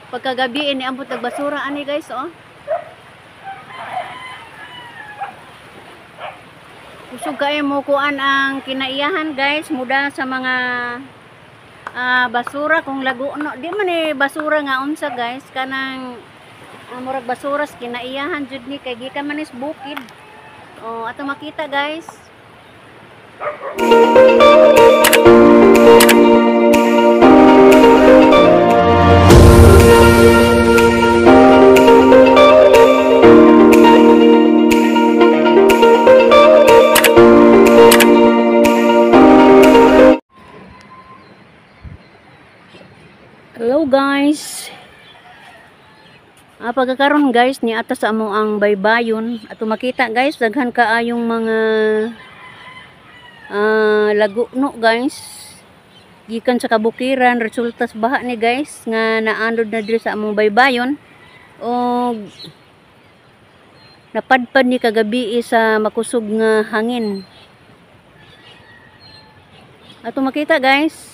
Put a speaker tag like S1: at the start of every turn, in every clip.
S1: Pagkagabi iniambot nagbasura ani guys, oh. Kusog kayo mo kuan ang kinaiyahan guys, muda sa mga basura kung lago no. Di man basura nga unsa guys, kanang murag basura sa kinaiyahan jud ni kay gikan man is bukid. Oh, ato makita guys. Hello guys. Pagkakaroon guys ni atas amo ang baybayon ato makita guys daghan kaayong mga lago no guys. Gikan sa kabukiran resulta sa baha ni guys nga naandod na diri sa among baybayon og napadpad ni kagabi sa makusog nga hangin. Ato makita guys.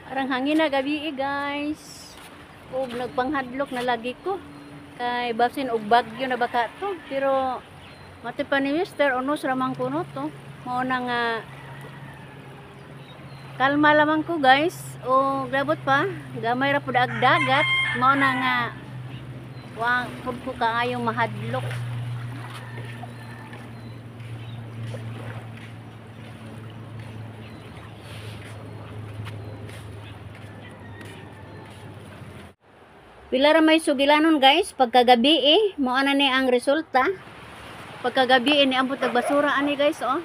S1: Parang hangin na gabi guys. Og nagpanghadlok na lagi ko. Kay basin og bagyo na baka to. Pero mati pa ni Mr. Unos ramang kuno to. Mao na nga kalma lamang ko guys. O grabot pa. Gamay ra pud ag dagat. Mao na nga wa pud ko kaayong mahadlok. Pila ra may sugilanon guys pagkagabi mao ana ni ang resulta. Pagkagabi ni ambot nagbasura ani guys, oh.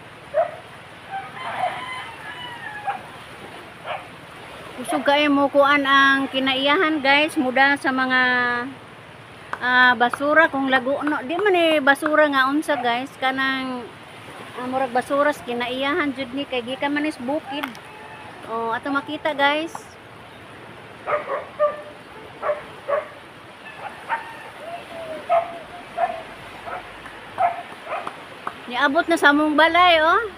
S1: Kusog kayo mo kuan ang kinaiyahan guys, muda sa mga basura kung lago no. Di man basura nga unsa guys, kanang murag basura sa kinaiyahan jud ni kay gikan man is bukid. Oh, ato makita guys. Niabot na sa among balay, oh.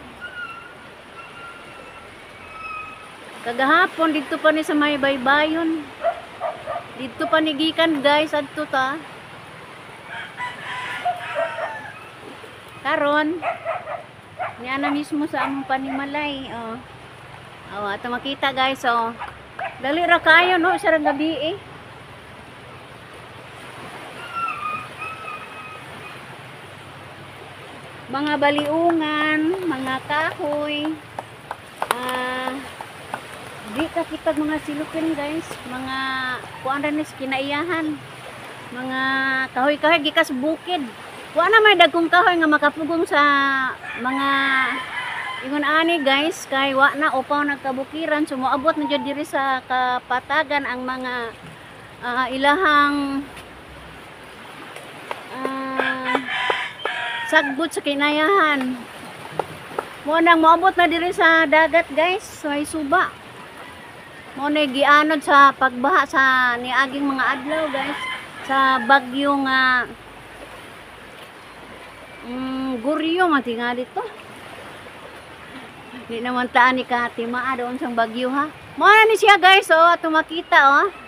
S1: Kagahapon dito pa ni sa may baybayon. Dito pa ni gikan guys adto ta. Karon niya na mismo sa among panimalay, oh. Oh, ato makita guys, oh. Dali ra kayo no sa gabi mga baliungan, mga kahoy, di ka kitag mga silupin guys, mga kuan ra ni kinaiyahan, mga kahoy-kahoy gikas bukid. Wa na may dagkong kahoy nga makapugong sa mga ingon ani guys, kay wa na upaw nagkabukiran, sumuabot na jud diri sa kapatagan ang mga ilahang sagbot sa kinayahan. Mo nang moabot na diri sa dagat guys, may suba. Mo na gianod sa pagbaha sa niaging mga adlaw guys, sa bagyo nga Guryo mati nga dito. Di naman taan ni Katima doon sa bagyo ha. Mo na ni siya guys, oh, ato makita oh.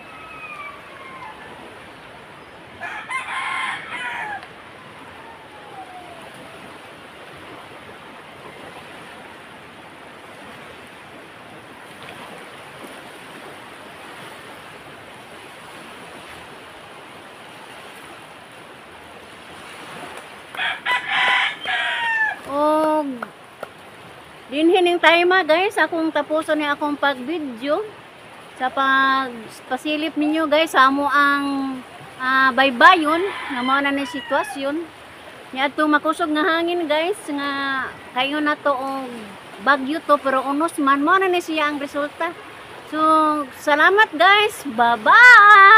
S1: Dinhining time guys, akong tapuson ni akong pag-video. sa pasilip ninyo guys sa amo ang baybayon nga mao na ni sitwasyon nya ato makusog nga hangin guys nga kayo na to og bagyo to pero unos man mao na ni siya ang resulta. So salamat guys, bye bye.